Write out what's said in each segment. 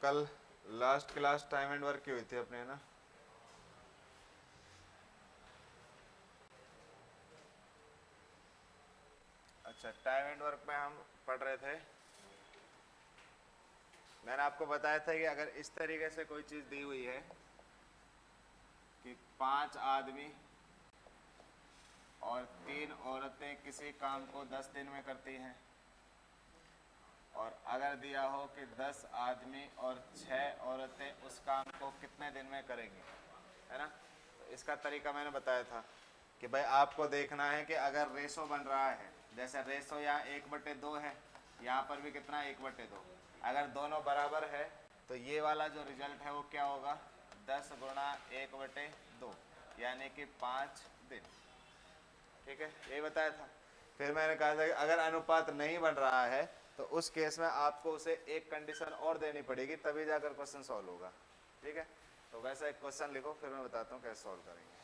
कल last class time and work की हुई थी अपने ना। अच्छा, टाइम एंड वर्क में हम पढ़ रहे थे। मैंने आपको बताया था कि अगर इस तरीके से कोई चीज दी हुई है कि 5 आदमी और 3 औरतें किसी काम को 10 दिन में करती हैं, और अगर दिया हो कि 10 आदमी और 6 औरतें उस काम को कितने दिन में करेंगी, है ना। तो इसका तरीका मैंने बताया था कि भाई आपको देखना है कि अगर रेशो बन रहा है, जैसे रेशो यहाँ 1/2 है, यहाँ पर भी कितना 1/2, अगर दोनों बराबर है तो ये वाला जो रिजल्ट है वो क्या होगा, 10 गुणा 1/2 यानी कि 5 दिन। ठीक है, यही बताया था। फिर मैंने कहा था कि अगर अनुपात नहीं बन रहा है तो उस केस में आपको उसे एक कंडीशन और देनी पड़ेगी, तभी जाकर क्वेश्चन सॉल्व होगा। ठीक है, तो वैसा एक क्वेश्चन लिखो, फिर मैं बताता हूँ कैसे सॉल्व करेंगे।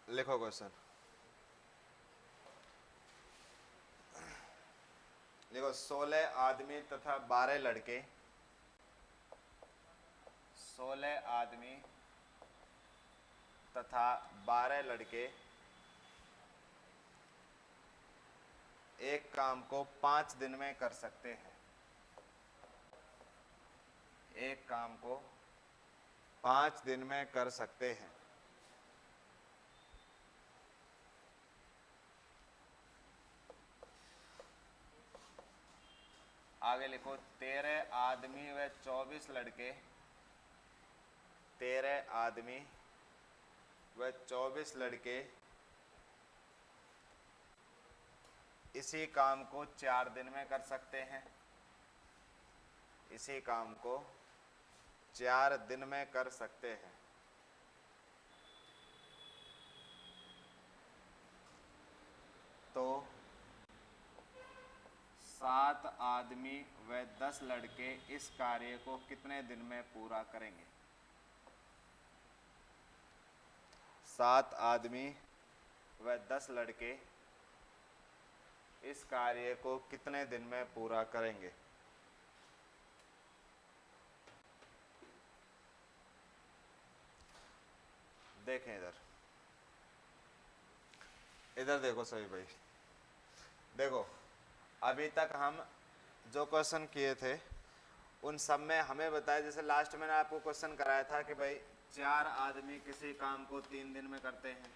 लिखो क्वेश्चन, देखो 16 आदमी तथा 12 लड़के, 16 आदमी तथा 12 लड़के एक काम को 5 दिन में कर सकते हैं। एक काम को 5 दिन में कर सकते हैं। आगे लिखो 13 आदमी व 24 लड़के, 13 आदमी व 24 लड़के इसी काम को 4 दिन में कर सकते हैं। इसी काम को 4 दिन में कर सकते हैं। तो 7 आदमी व 10 लड़के इस कार्य को कितने दिन में पूरा करेंगे। 7 आदमी व 10 लड़के इस कार्य को कितने दिन में पूरा करेंगे। देखें इधर, इधर देखो सभी भाई, देखो अभी तक हम जो क्वेश्चन किए थे उन सब में हमें बताया, जैसे लास्ट में आपको क्वेश्चन कराया था कि भाई 4 आदमी किसी काम को 3 दिन में करते हैं,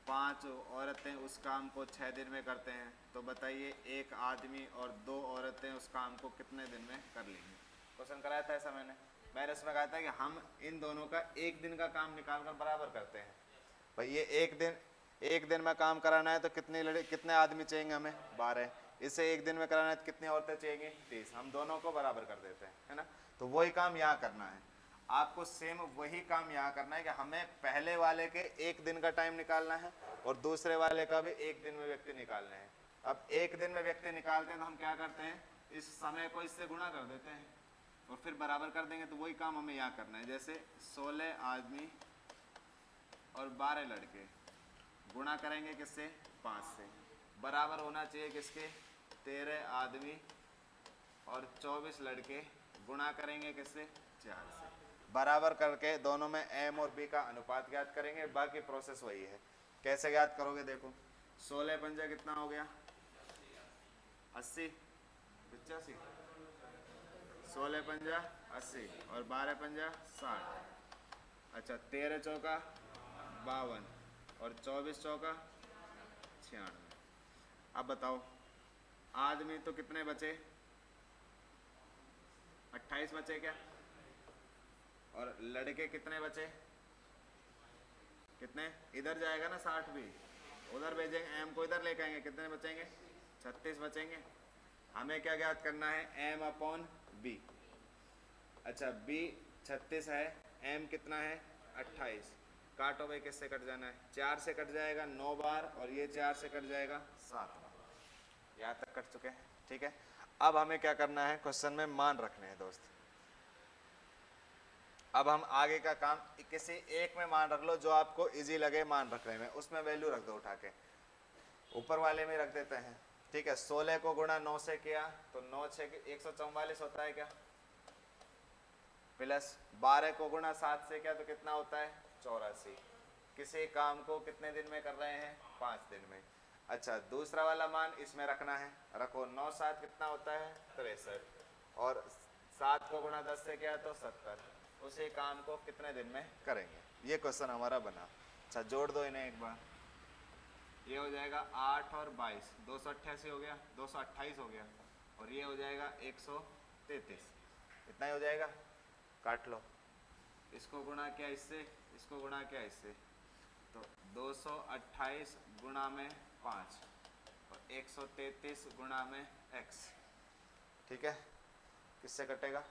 5 औरतें उस काम को 6 दिन में करते हैं, तो बताइए 1 आदमी और 2 औरतें उस काम को कितने दिन में कर लेंगे। क्वेश्चन कराया था ऐसा मैंने इसमें कहा था कि हम इन दोनों का 1 दिन का काम निकाल कर बराबर करते हैं। भाई ये 1 दिन में काम कराना है तो कितने आदमी चाहिए हमें, 12। इसे 1 दिन में कराना है तो कितनी औरतें चाहिए, 30। हम दोनों को बराबर कर देते हैं, है ना। तो वही काम यहाँ करना है, आपको सेम वही काम यहाँ करना है कि हमें पहले वाले के 1 दिन का टाइम निकालना है और दूसरे वाले का भी 1 दिन में व्यक्ति निकालने हैं। अब 1 दिन में व्यक्ति निकालते हैं तो हम क्या करते हैं, इस समय को इससे गुणा कर देते हैं और फिर बराबर कर देंगे। तो वही काम हमें यहाँ करना है, जैसे 16 आदमी और 12 लड़के गुणा करेंगे किससे, 5 से, बराबर होना चाहिए किसके, 13 आदमी और 24 लड़के गुणा करेंगे किससे, 4 से। बराबर करके दोनों में m और b का अनुपात ज्ञात करेंगे। बाकी प्रोसेस वही है। कैसे ज्ञात करोगे, देखो 16 पंजा कितना हो गया, 80, 85, 16 पंजा 80 और 12 पंजा 60। अच्छा 13 चौका 52 और 24 चौका 96। अब बताओ आदमी तो कितने बचे, 28 बचे क्या, और लड़के कितने बचे, कितने, इधर जाएगा ना 60 भी, उधर भेजेंगे, m को इधर लेके आएंगे, कितने बचेंगे, 36 बचेंगे। हमें क्या ज्ञात करना है, m अपॉन b। अच्छा b 36 है, m कितना है 28, काटो भाई, किससे कट जाना है, 4 से कट जाएगा 9 बार और ये 4 से कट जाएगा 7 बार। यहाँ तक कट चुके हैं, ठीक है। अब हमें क्या करना है, क्वेश्चन में मान रखने हैं दोस्त। अब हम आगे का काम किसी एक में मान रख लो जो आपको इजी लगे मान रखने में, उसमें वैल्यू रख दो उठा के। ऊपर वाले में रख देते हैं, ठीक है। 16 को गुणा 9 से किया तो 9 6 144 होता है क्या, प्लस 12 को गुणा 7 से किया तो कितना होता है 84। किसी काम को कितने दिन में कर रहे हैं 5 दिन में। अच्छा दूसरा वाला मान इसमें रखना है, रखो 9 7 कितना होता है 63, और 7 को गुणा 10 से किया तो 70। उसी काम को कितने दिन में करेंगे, ये क्वेश्चन हमारा बना। अच्छा जोड़ दो इन्हें एक बार, ये हो जाएगा 8 और 22 288 हो गया, 228 हो गया, और ये हो जाएगा 133, इतना ही हो जाएगा। काट लो, इसको गुणा किया इससे, इसको गुणा किया इससे, तो 228 गुणा में 5 और 133 गुणा में x, ठीक है। किससे कटेगा,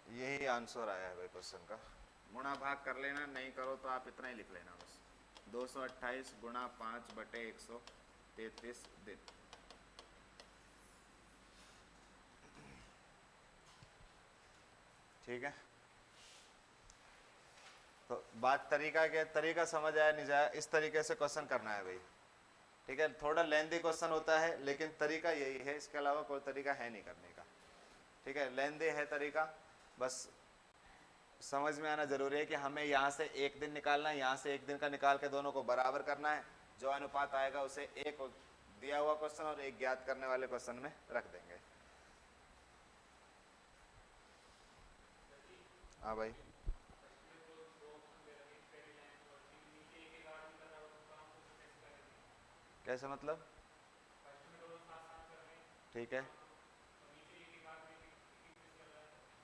यही आंसर आया है भाई क्वेश्चन का। गुणा भाग कर लेना, नहीं करो तो आप इतना ही लिख लेना बस, 228 गुणा 5 बटे 133 दिन। ठीक है, तो बात तरीका क्या, तरीका समझ आया नहीं आया, इस तरीके से क्वेश्चन करना है भाई, ठीक है। थोड़ा लेंदी क्वेश्चन होता है लेकिन तरीका यही है, इसके अलावा कोई तरीका है नहीं करने का, ठीक है। लेंदी है तरीका, बस समझ में आना जरूरी है कि हमें यहाँ से एक दिन निकालना है, यहाँ से एक दिन का निकाल के दोनों को बराबर करना है, जो अनुपात आएगा उसे एक दिया हुआ क्वेश्चन और एक ज्ञात करने वाले क्वेश्चन में रख देंगे। हाँ भाई, कैसे मतलब, ठीक है,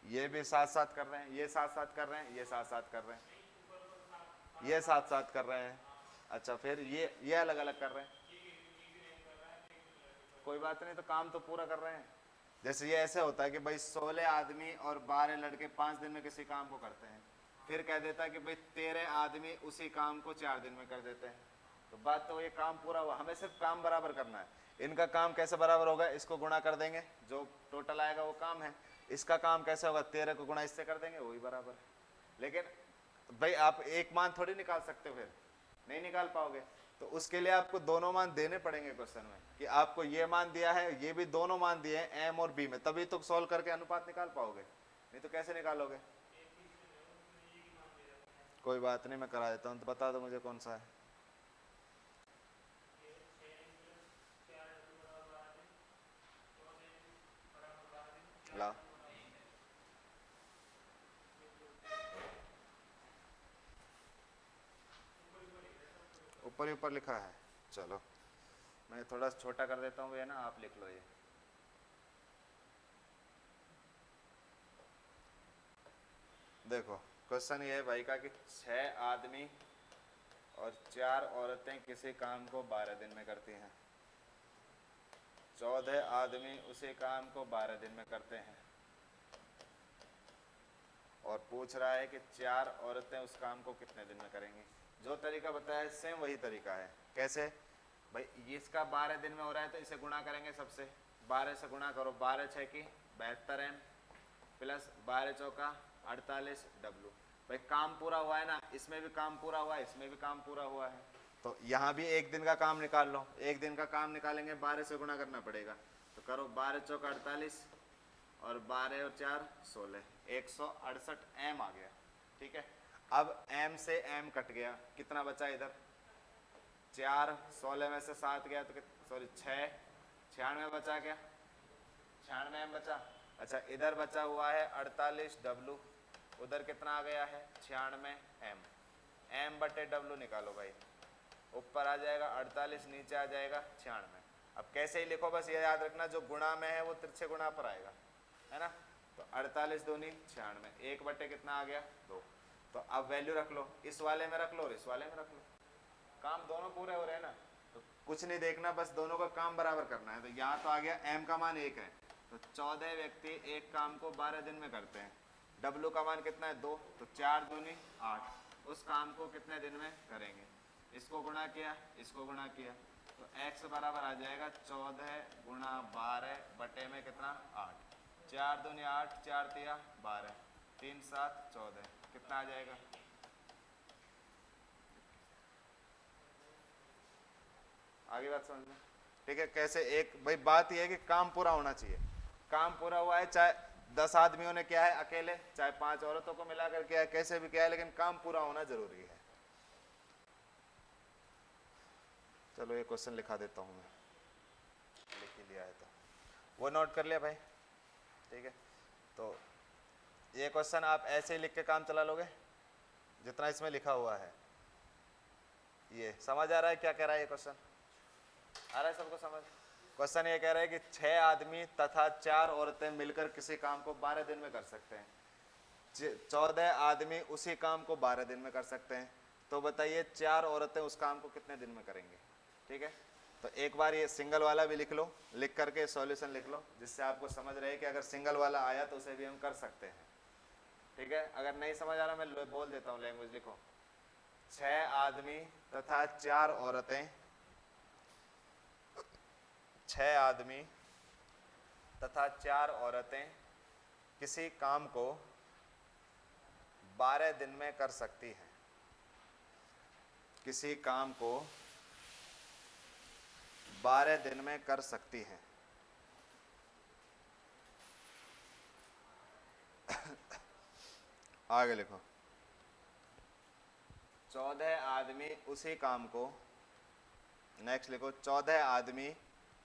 ये भी साथ साथ कर रहे हैं, ये साथ साथ कर रहे हैं, ये साथ साथ कर रहे हैं, ये साथ साथ कर रहे हैं। अच्छा फिर ये अलग अलग कर रहे हैं, कोई बात नहीं, तो काम तो पूरा कर रहे हैं। जैसे ये ऐसे होता है कि भाई 16 आदमी और 12 लड़के 5 दिन में किसी काम को करते हैं, फिर कह देता है कि भाई 13 आदमी उसी काम को 4 दिन में कर देते हैं, तो बात तो ये काम पूरा हुआ, हमें सिर्फ काम बराबर करना है। इनका काम कैसे बराबर होगा, इसको गुणा कर देंगे, जो टोटल आएगा वो काम है। इसका काम कैसे होगा, 13 को गुणा इससे कर देंगे, वही बराबर है। लेकिन भाई आप एक मान थोड़ी निकाल सकते हो, फिर नहीं निकाल पाओगे, तो उसके लिए आपको दोनों मान देने पड़ेंगे क्वेश्चन में, कि आपको ये मान दिया है, ये भी दोनों मान दिए हैं एम और बी में, तभी तो सॉल्व करके अनुपात निकाल पाओगे, नहीं तो कैसे निकालोगे। कोई बात नहीं, मैं करा देता हूँ, तो बता दो मुझे कौन सा है। ला, ऊपर ही ऊपर लिखा है, चलो मैं थोड़ा छोटा कर देता हूँ, ये ना आप लिख लो ये। देखो क्वेश्चन ये है भाई का कि 6 आदमी और 4 औरतें किसी काम को 12 दिन में करती हैं, 14 आदमी उसी काम को 12 दिन में करते हैं, और पूछ रहा है कि 4 औरतें उस काम को कितने दिन में करेंगी। जो तरीका बताया है सेम वही तरीका है। कैसे भाई, इसका 12 दिन में हो रहा है तो इसे गुणा करेंगे सबसे, 12 से गुणा करो, 12 6 की 72 एम प्लस 12 चौका 48 डब्लू। भाई काम पूरा हुआ है ना, इसमें भी काम पूरा हुआ है, इसमें भी काम पूरा हुआ है, तो यहाँ भी एक दिन का काम निकाल लो। एक दिन का काम निकालेंगे 12 से गुणा करना पड़ेगा, तो करो 12 चौका 48 और 12 और 4 16, 168 एम आ गया, ठीक है। अब एम से एम कट गया, कितना बचा इधर 4, 16 में से 7 गया तो सॉरी 6, 96 बचा, क्या 96 एम बचा। अच्छा इधर बचा हुआ है 48 डब्लू, उधर कितना आ गया है 96 एम, एम बटे डब्लू निकालो भाई, ऊपर आ जाएगा 48, नीचे आ जाएगा 96। अब कैसे ही लिखो, बस ये याद रखना जो गुणा में है वो तिरछे गुणा पर आएगा, है ना। तो 48 दूनी 96, 1 बटे कितना आ गया 2। तो अब वैल्यू रख लो, इस वाले में रख लो और इस वाले में रख लो, काम दोनों पूरे हो रहे हैं ना, तो कुछ नहीं देखना, बस दोनों का काम बराबर करना है। तो यहाँ तो आ गया एम का मान 1 है, तो 14 व्यक्ति एक काम को 12 दिन में करते हैं, डब्लू का मान कितना है 2, तो 4 दूनी 8, उस काम को कितने दिन में करेंगे। इसको गुणा किया, इसको गुणा किया, तो x बराबर आ जाएगा 14 गुणा 12 बटे में कितना 8, 4 दूनी 8, 4 तिया 12, 3 7 14 कितना आ जाएगा? आगे बात समझ में? ठीक है। कैसे? एक भाई बात यह है कि काम पूरा होना चाहिए। काम पूरा हुआ है, चाहे 10 आदमियों ने किया है अकेले, चाहे 5 औरतों को मिलाकर किया है, कैसे भी किया है, लेकिन काम पूरा होना जरूरी है। चलो ये क्वेश्चन लिखा देता हूं मैं, लिख ही लिया है तो वो नोट कर लिया भाई। ठीक है, तो ये क्वेश्चन आप ऐसे ही लिख के काम चला लोगे जितना इसमें लिखा हुआ है। ये समझ आ रहा है क्या कह रहा है ये क्वेश्चन? आ रहा है सबको समझ? क्वेश्चन ये कह रहा है कि 6 आदमी तथा 4 औरतें मिलकर किसी काम को 12 दिन में कर सकते हैं। 14 आदमी उसी काम को 12 दिन में कर सकते हैं। तो बताइए 4 औरतें उस काम को कितने दिन में करेंगे? ठीक है, तो एक बार ये सिंगल वाला भी लिख लो, लिख करके सॉल्यूशन लिख लो, जिससे आपको समझ रहे कि अगर सिंगल वाला आया तो उसे भी हम कर सकते हैं। ठीक है, अगर नहीं समझ आ रहा मैं बोल देता हूँ लैंग्वेज, लिखो। 6 आदमी तथा 4 औरतें, 6 आदमी तथा 4 औरतें किसी काम को 12 दिन में कर सकती हैं। किसी काम को 12 दिन में कर सकती हैं। आगे लिखो। 14 आदमी उसी काम को, नेक्स्ट लिखो, 14 आदमी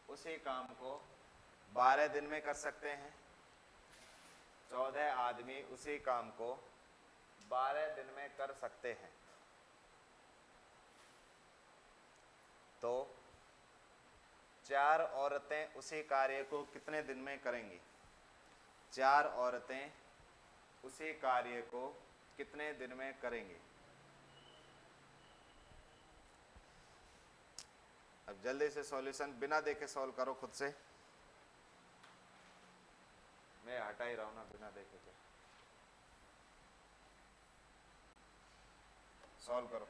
उसी काम को 12 दिन में कर सकते हैं। 14 आदमी उसी काम को 12 दिन में कर सकते हैं। तो 4 औरतें उसी कार्य को कितने दिन में करेंगी? 4 औरतें उसी कार्य को कितने दिन में करेंगी? अब जल्दी से सॉल्यूशन बिना देखे सॉल्व करो खुद से। मैं हटा ही रहा हूं ना बिना देखे के। सॉल्व करो।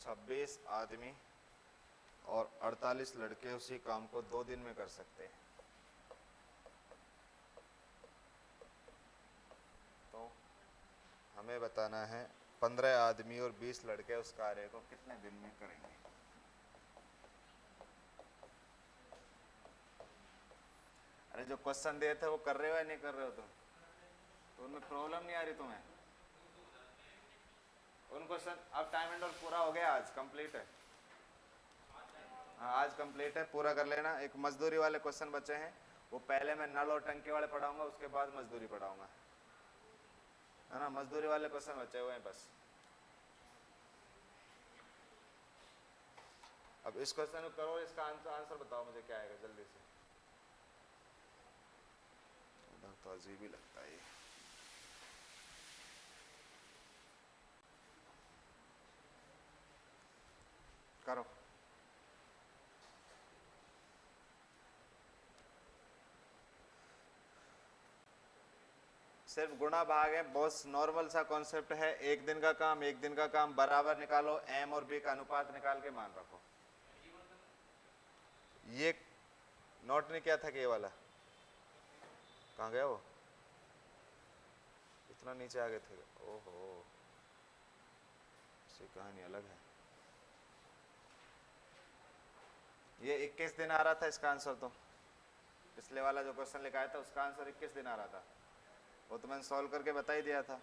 छब्बीस आदमी और 48 लड़के उसी काम को 2 दिन में कर सकते हैं। तो हमें बताना है 15 आदमी और 20 लड़के उस कार्य को कितने दिन में करेंगे। अरे जो क्वेश्चन दिए थे वो कर रहे हो या नहीं कर रहे हो तुम? तो उनमें प्रॉब्लम नहीं आ रही तुम्हें? उन क्वेश्चन, अब टाइम एंड पूरा हो गया, आज कंप्लीट है। हाँ आज कंप्लीट है, पूरा कर लेना। एक मजदूरी वाले क्वेश्चन बचे हैं, वो पहले मैं नल और टंकी वाले पढ़ाऊंगा, उसके बाद मजदूरी पढ़ाऊंगा, है ना। मजदूरी वाले क्वेश्चन बचे हुए हैं बस। अब इस क्वेश्चन को करो, इसका आंसर बताओ मुझे क्या आएगा जल्दी से। तो अजीब ही लगता है ये। करो। सिर्फ गुणा भाग है, बहुत नॉर्मल सा कॉन्सेप्ट है। एक दिन का काम एक दिन का काम बराबर निकालो, एम और बी का अनुपात निकाल के मान रखो। ये नोट नहीं किया था कि ये वाला कहाँ गया? वो इतना नीचे आ गए थे। ओहो, इसकी कहानी अलग है। ये 21 दिन आ रहा था इसका आंसर। तो पिछले वाला जो क्वेश्चन लिखाया था उसका आंसर 21 दिन आ रहा था, वो तो मैंने सॉल्व करके बता ही दिया था।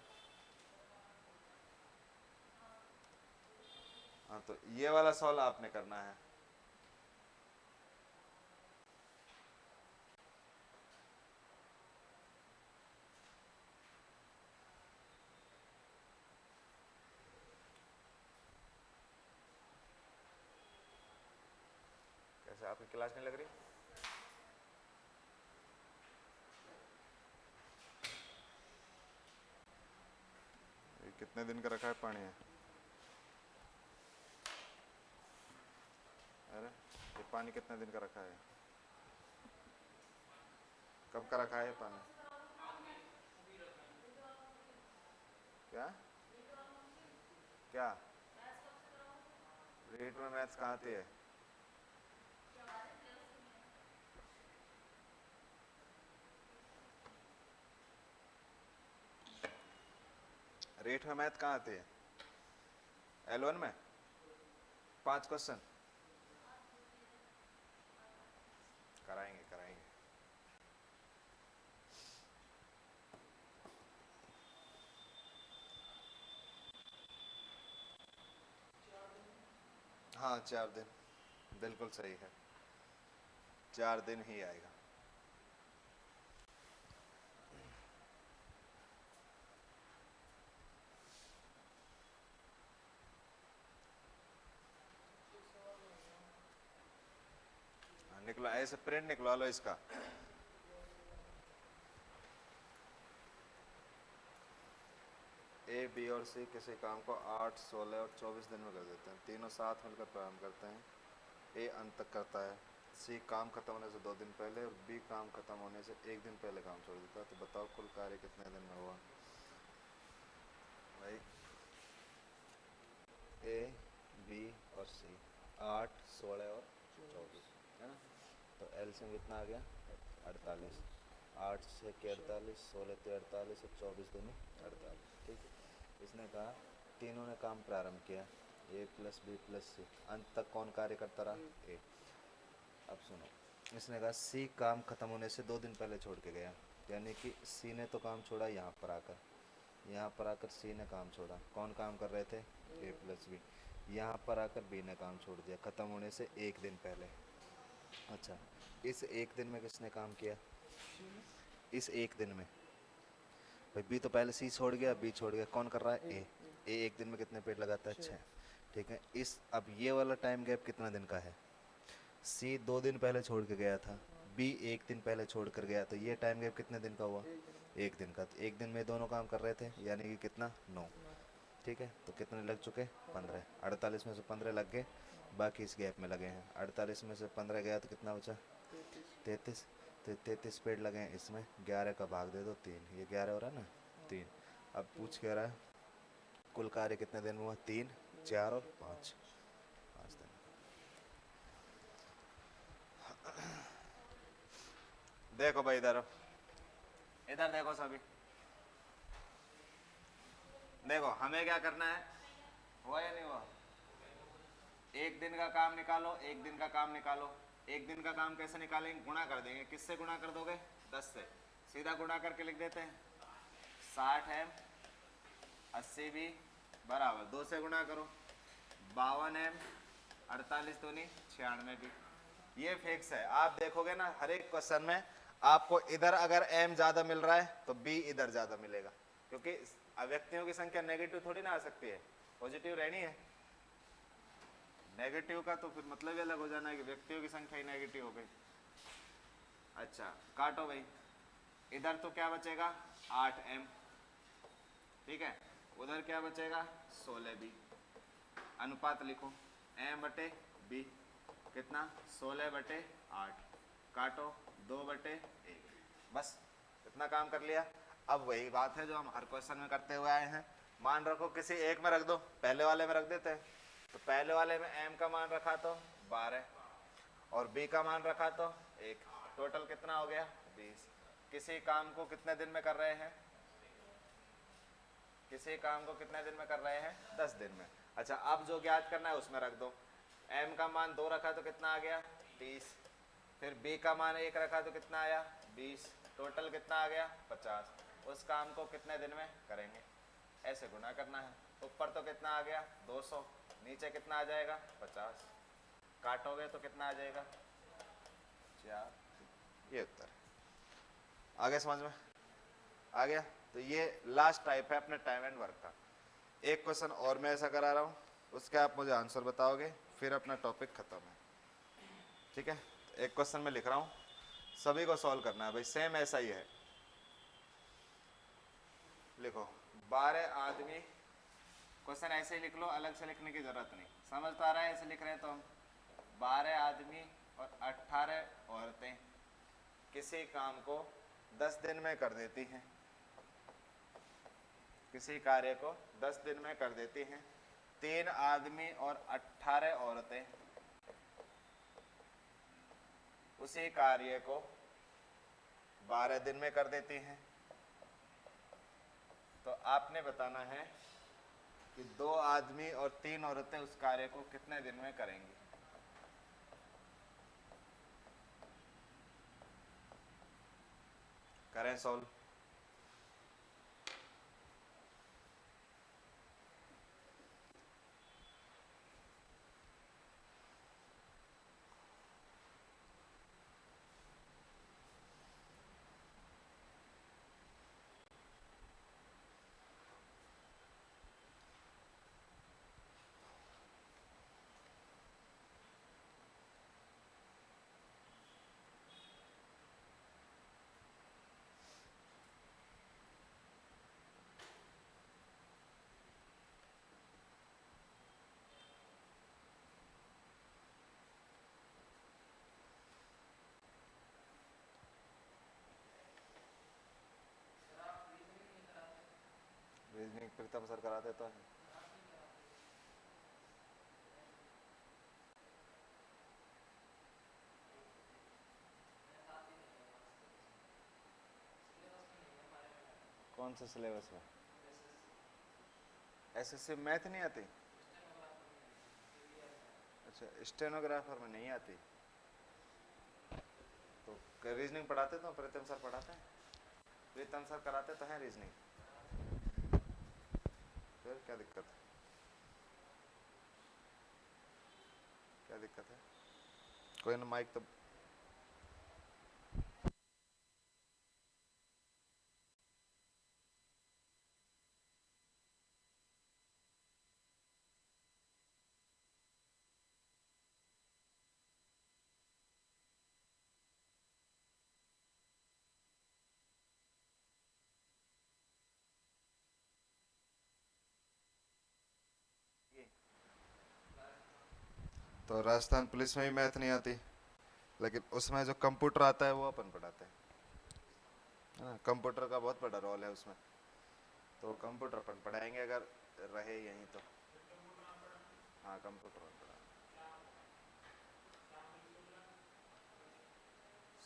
हाँ तो ये वाला सॉल्व आपने करना है। कैसे, आपकी क्लास नहीं लग रही? कितने दिन का रखा है पानी है? अरे ये पानी कितने दिन का रखा है? कब का रखा है ये पानी? क्या क्या रीट में मैथ्स कहाँ आती है? रीट में मैथ कहाँ आती है? L1 में 5 क्वेश्चन कराएंगे कराएंगे। हाँ 4 दिन, बिल्कुल सही है, 4 दिन ही आएगा। निकलो ऐसे प्रिंट निकलवा लो इसका। ए बी और सी किसी काम को 8, 16 और 24 दिन में कर देते हैं। तीनों साथ मिलकर प्रारंभ करते हैं। ए अंत तक करता है, सी काम खत्म होने से 2 दिन पहले और बी काम खत्म होने से 1 दिन पहले काम छोड़ देता है। तो बताओ कुल कार्य कितने दिन में हुआ? भाई ए बी और सी 8, 16 और 24 है ना। तो एलसीएम कितना आ गया? 48। 8 से के 48, 16 ते 48 और 24 दूनी 48। ठीक है, इसने कहा तीनों ने काम प्रारंभ किया, ए प्लस बी प्लस सी, अंत तक कौन कार्य करता रहा? ए। अब सुनो, इसने कहा सी काम खत्म होने से 2 दिन पहले छोड़ के गया, यानी कि सी ने तो काम छोड़ा यहाँ पर आकर, यहाँ पर आकर सी ने काम छोड़ा। कौन काम कर रहे थे? ए प्लस बी। यहाँ पर आकर बी ने काम छोड़ दिया खत्म होने से 1 दिन पहले। अच्छा, इस 1 दिन में किसने काम किया? इस 1 दिन में भाई बी तो पहले सी छोड़ गया, बी छोड़ गया, कौन कर रहा है? ए। ए 1 दिन में कितने पेड़ लगाता है? 6। ठीक है, इस अब ये वाला टाइम गैप कितना दिन का है? सी 2 दिन पहले छोड़ के गया था, बी 1 दिन पहले छोड़ कर गया, तो ये टाइम गैप कितने दिन का हुआ? 1 दिन का। तो 1 दिन में दोनों काम कर रहे थे, यानी कि कितना? 9। ठीक है, तो कितने लग चुके? 15। 48 में से 15 लग गए, बाकी इस गैप में लगे हैं। 48 में से 15 गया तो कितना बचा? 33। तो 33 पेड़ लगे हैं इसमें, 11 का भाग दे दो 3, ये 11 हो रहा है ना, 3। अब पूछ कह रहा है कुल कार्य कितने दिन में हुआ? 3, 4 और 5 दिन। देखो भाई इधर इधर देखो सभी, देखो हमें क्या करना है? हुआ या नहीं हुआ? 1 दिन का काम निकालो, 1 दिन का काम निकालो। 1 दिन का काम कैसे निकालेंगे? गुणा कर देंगे। किससे गुणा कर दोगे? 10 से। सीधा गुणा करके लिख देते हैं। 60 है, 80 भी बराबर 2 से गुणा करो, 52 है, 48 दूनी 96 भी। ये फिक्स है, आप देखोगे ना हर एक क्वेश्चन में आपको इधर अगर m ज्यादा मिल रहा है तो b इधर ज्यादा मिलेगा, क्योंकि व्यक्तियों की संख्या नेगेटिव थोड़ी ना आ सकती है, पॉजिटिव रहनी है। नेगेटिव का तो फिर मतलब ही अलग हो जाना है कि व्यक्तियों की संख्या ही नेगेटिव हो गई। अच्छा काटो भाई, इधर तो क्या बचेगा? 8m। ठीक है, उधर क्या बचेगा? 16b। अनुपात लिखो, m बटे b कितना? 16/8। काटो 2/1। बस इतना काम कर लिया। अब वही बात है जो हम हर क्वेश्चन में करते हुए आए हैं। मान रखो किसी एक में रख दो, पहले वाले में रख देते हैं, तो पहले वाले में m का मान रखा तो 12 और b का मान रखा तो 1, टोटल कितना हो गया? 20। किसी काम को कितने दिन में कर रहे हैं? किसी काम को कितने दिन में कर रहे हैं? 10 दिन में। अच्छा, अब जो ज्ञात करना है उसमें रख दो। m का मान 2 रखा तो कितना आ गया? 30। फिर b का मान 1 रखा तो कितना आया? 20। टोटल कितना आ गया? 50। उस काम को कितने दिन में करेंगे? ऐसे गुना करना है। ऊपर तो कितना आ गया? 200, नीचे कितना आ जाएगा? 50। काटोगे तो कितना आ जाएगा? 4। ये उत्तर है। आगे समझ में आ गया? तो ये लास्ट टाइप है अपने टाइम एंड वर्क का। एक क्वेश्चन और मैं ऐसा करा रहा हूँ, उसके आप मुझे आंसर बताओगे, फिर अपना टॉपिक खत्म है। ठीक है, एक क्वेश्चन मैं लिख रहा हूँ, सभी को सॉल्व करना है भाई, सेम ऐसा ही है। लिखो 12 आदमी क्वेश्चन ऐसे ही लिख लो, अलग से लिखने की जरूरत नहीं। समझ तो आ रहा है? ऐसे लिख रहे हैं तो हम 12 आदमी और 18 औरतें किसी काम को 10 दिन में कर देती हैं। किसी कार्य को 10 दिन में कर देती हैं। 3 आदमी और 18 औरतें उसी कार्य को 12 दिन में कर देती हैं। तो आपने बताना है कि 2 आदमी और 3 औरतें उस कार्य को कितने दिन में करेंगी। करें सॉल्व। रीजनिंग प्रीतम सर कराते तो है। कौन से सिलेबस में? एसएससी मैथ नहीं आती? अच्छा, स्टेनोग्राफर में नहीं आती। तो रीजनिंग पढ़ाते तो प्रीतम सर पढ़ाते हैं। प्रीतम सर कराते तो हैं रीजनिंग। फिर क्या दिक्कत है? क्या दिक्कत है? कोई ना, माइक तो तो राजस्थान पुलिस में भी मैथ नहीं आती, लेकिन उसमें जो कंप्यूटर आता है वो अपन पढ़ाते हैं, है ना। कंप्यूटर का बहुत बड़ा रोल है उसमें, तो कंप्यूटर अपन पढ़ाएंगे अगर रहे यहीं तो। हाँ, कंप्यूटर अपन पढ़ाएंगे।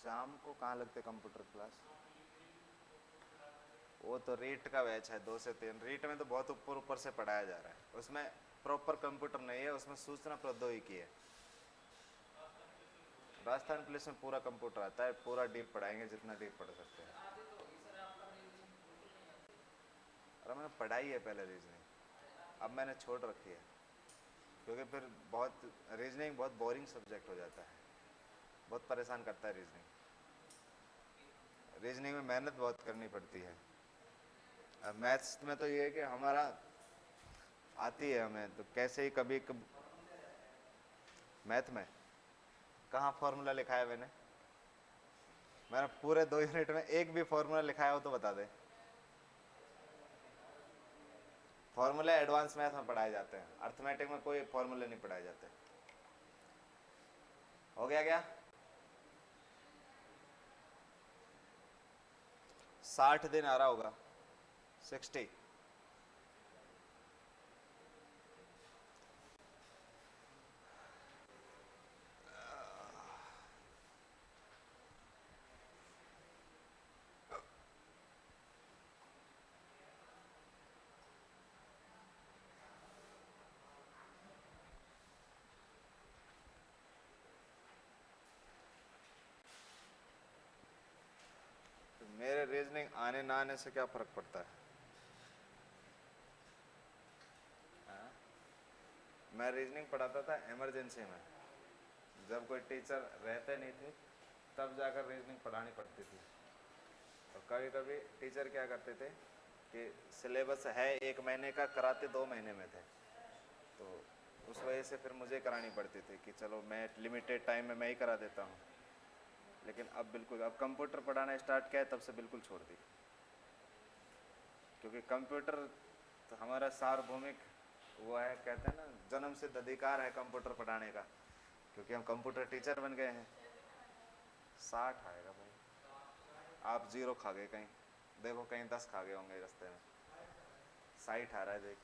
शाम को कहाँ लगते कंप्यूटर क्लास? वो तो रीट का बैच है, 2 से 3। रीट में तो बहुत ऊपर ऊपर से पढ़ाया जा रहा है, उसमें प्रॉपर कंप्यूटर नहीं है, उसमें सूचना प्रौद्योगिकी है। राजस्थान पुलिस में पूरा कंप्यूटर आता है, पूरा डीप पढ़ाएंगे जितना डीप पढ़ सकते हैं। अरे मैंने पढ़ाई है पहले रीजनिंग, अब मैंने छोड़ रखी है, क्योंकि फिर बहुत रीजनिंग बहुत बोरिंग सब्जेक्ट हो जाता है, बहुत परेशान करता है रीजनिंग। रीजनिंग में मेहनत बहुत करनी पड़ती है। अब मैथ्स में तो ये है कि हमारा आती है हमें, तो कैसे ही कभी मैथ में कहाँ फॉर्मूला लिखा है मैंने? मैंने पूरे 2 यूनिट में एक भी फॉर्मूला लिखाया हो तो बता दे। फॉर्मूले एडवांस मैथ में पढ़ाए जाते हैं, अर्थमेटिक में कोई फॉर्मूले नहीं पढ़ाए जाते। हो गया क्या? 60 दिन आ रहा होगा, 60। तो मेरे रीजनिंग आने ना आने से क्या फर्क पड़ता है? हाँ? मैं रीजनिंग पढ़ाता था इमरजेंसी में, जब कोई टीचर रहते नहीं थे तब जाकर रीजनिंग पढ़ानी पड़ती थी। और कभी कभी टीचर क्या करते थे कि सिलेबस है 1 महीने का, कराते 2 महीने में थे, तो उस वजह से फिर मुझे करानी पड़ती थी कि चलो मैं लिमिटेड टाइम में मैं ही करा देता हूँ। लेकिन अब बिल्कुल, अब कंप्यूटर पढ़ाना स्टार्ट किया है तब से बिल्कुल छोड़ दी, क्योंकि कंप्यूटर तो हमारा सार्वभौमिक वो है, कहते हैं ना, जन्म सिद्ध अधिकार है कंप्यूटर पढ़ाने का, क्योंकि हम कंप्यूटर टीचर बन गए हैं। 60 आएगा भाई, आप 0 खा गए कहीं, देखो कहीं 10 खा गए होंगे रास्ते में। 60 आ रहा है देख।